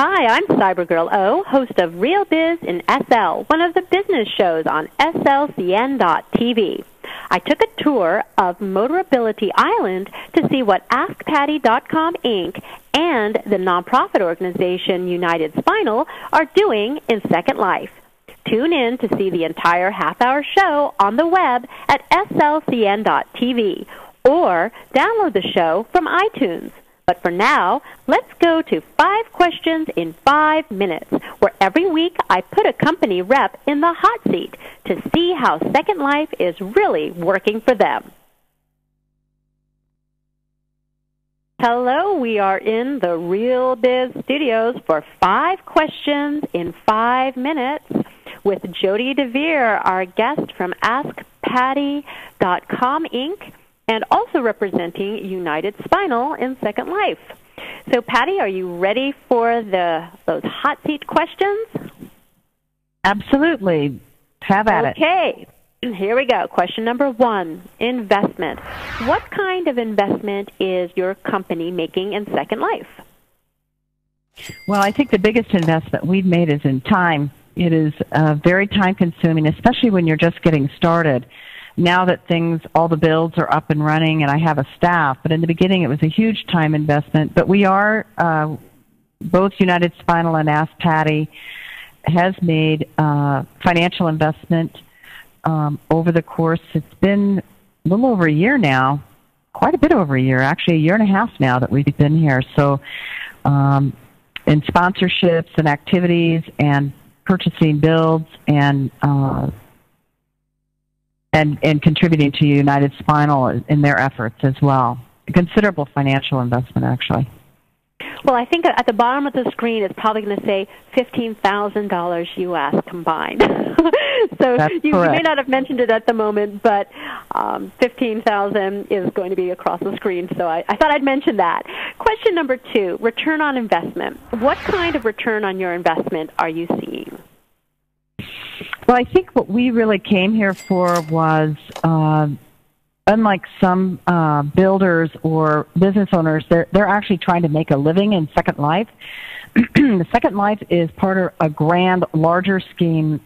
Hi, I'm Cybergirl O, host of Real Biz in SL, one of the business shows on slcn.tv. I took a tour of Motorability Island to see what AskPatty.com Inc. and the nonprofit organization United Spinal are doing in Second Life. Tune in to see the entire half-hour show on the web at slcn.tv or download the show from iTunes. But for now, let's go to 5 questions in 5 minutes, where every week I put a company rep in the hot seat to see how Second Life is really working for them. Hello, we are in the Real Biz Studios for 5 questions in 5 minutes with Jody DeVere, our guest from AskPatty.com Inc., and also representing United Spinal in Second Life. So, Patty, are you ready for those hot seat questions? Absolutely. Have at it. Okay. Here we go. Question number 1, investment. What kind of investment is your company making in Second Life? Well, I think the biggest investment we've made is in time. It is very time-consuming, especially when you're just getting started. Now that all the builds are up and running and I have a staff, but in the beginning it was a huge time investment. But we are, both United Spinal and Ask Patty has made financial investment over the course. It's been a little over a year now, quite a bit over a year, actually a year and a half now that we've been here. So in sponsorships and activities and purchasing builds and contributing to United Spinal in their efforts as well. A considerable financial investment, actually. Well, I think at the bottom of the screen it's probably going to say $15,000 U.S. combined. So you may not have mentioned it at the moment, but $15,000 is going to be across the screen. So I thought I'd mention that. Question number 2, return on investment. What kind of return on your investment are you seeing? Well, I think what we really came here for was, unlike some builders or business owners, they're actually trying to make a living in Second Life. The Second Life is part of a grand, larger scheme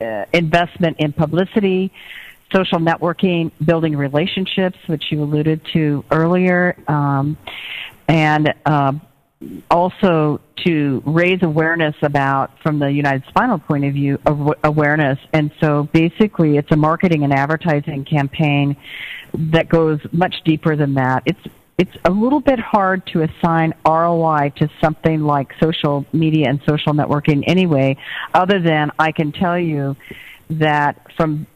investment in publicity, social networking, building relationships, which you alluded to earlier, and also to raise awareness about, from the United Spinal point of view, awareness. And so basically it's a marketing and advertising campaign that goes much deeper than that. It's a little bit hard to assign ROI to something like social media and social networking anyway, other than I can tell you that from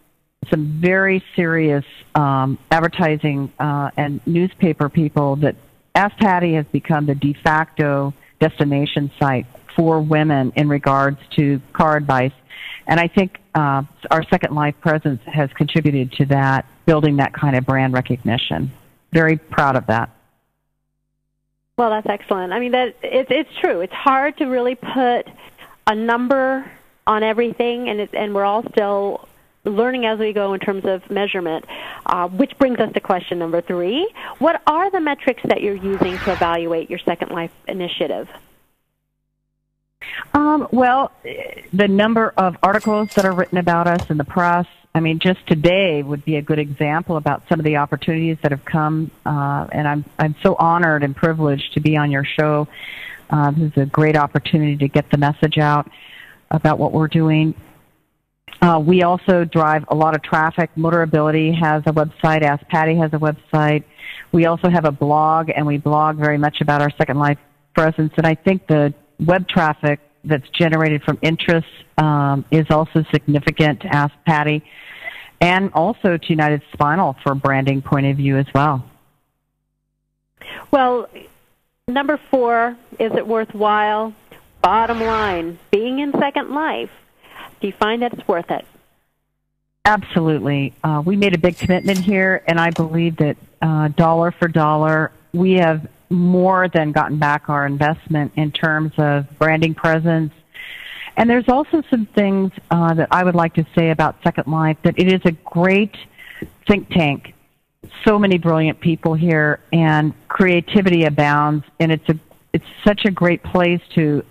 some very serious advertising and newspaper people that Ask Patty has become the de facto destination site for women in regards to car advice. And I think our Second Life presence has contributed to that, building that kind of brand recognition. Very proud of that. Well, that's excellent. I mean, it's true. It's hard to really put a number on everything, and we're all still learning as we go in terms of measurement, which brings us to question number 3. What are the metrics that you're using to evaluate your Second Life initiative? Well, the number of articles that are written about us in the press. I mean, just today would be a good example about some of the opportunities that have come, and I'm so honored and privileged to be on your show. This is a great opportunity to get the message out about what we're doing. We also drive a lot of traffic. Motorability has a website. Ask Patty has a website. We also have a blog, and we blog very much about our Second Life presence. And I think the web traffic that's generated from interest is also significant to Ask Patty, and also to United Spinal for a branding point of view as well. Well, number 4, is it worthwhile? Bottom line, being in Second Life, do you find that it's worth it? Absolutely. We made a big commitment here, and I believe that dollar for dollar, we have more than gotten back our investment in terms of branding presence. And there's also some things that I would like to say about Second Life, that it is a great think tank. So many brilliant people here, and creativity abounds, and it's it's such a great place to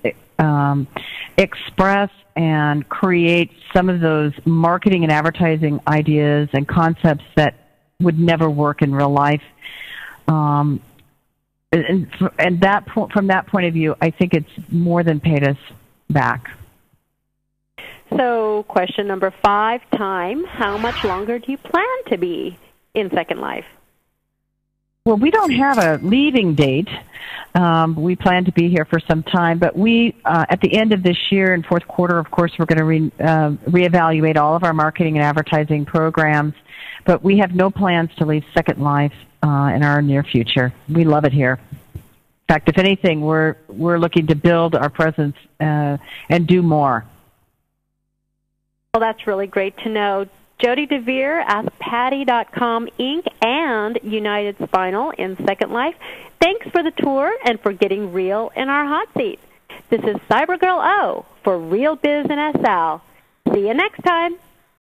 express and create some of those marketing and advertising ideas and concepts that would never work in real life. And from that point of view, I think it's more than paid us back. So question number 5, time. How much longer do you plan to be in Second Life? Well, we don't have a leaving date. We plan to be here for some time, but we, at the end of this year, in fourth quarter, of course, we're going to reevaluate all of our marketing and advertising programs, but we have no plans to leave Second Life in our near future. We love it here. In fact, if anything, we're looking to build our presence and do more. Well, that's really great to know. Jody DeVere, AskPatty.com Inc. and United Spinal in Second Life. Thanks for the tour and for getting real in our hot seat. This is Cybergirl O for Real Biz and SL. See you next time.